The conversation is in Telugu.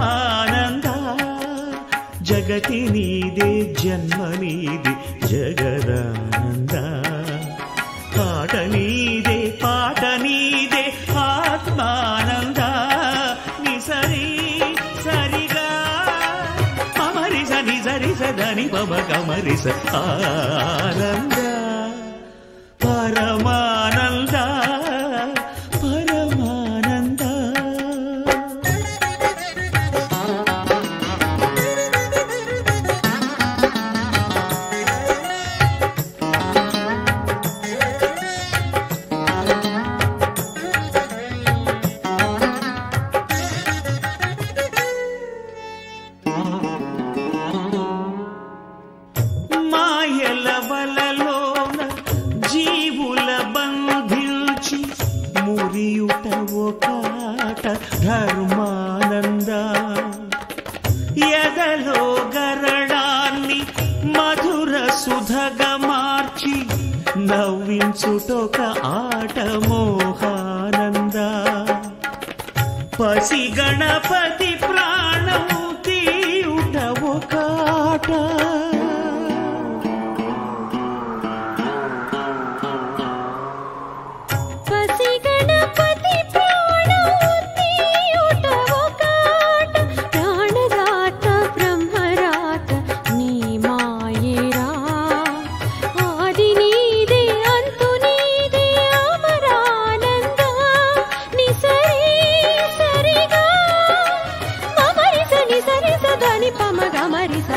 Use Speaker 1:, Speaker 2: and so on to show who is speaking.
Speaker 1: ఆనంద జగతి నీదే జన్మ నీది జగదానంద ఆట నీదే పాట నీదే ఆత్మానంద నిసరి సరిగా మమరిస నిసరిస దని పమ కమరిస ఆనంద పరమానంద పరమానంద మాయల వలలోన జీవుల బంధించి మురియుట ఒకాట ధర్మానంద ఎదలో గరడాన్ని మధుర సుధగా మార్చి నవ్వించుటొక ఆట మోహానంద పసి గణపతి ప్రాణం తీయుట ఒకాట పమ గమరిస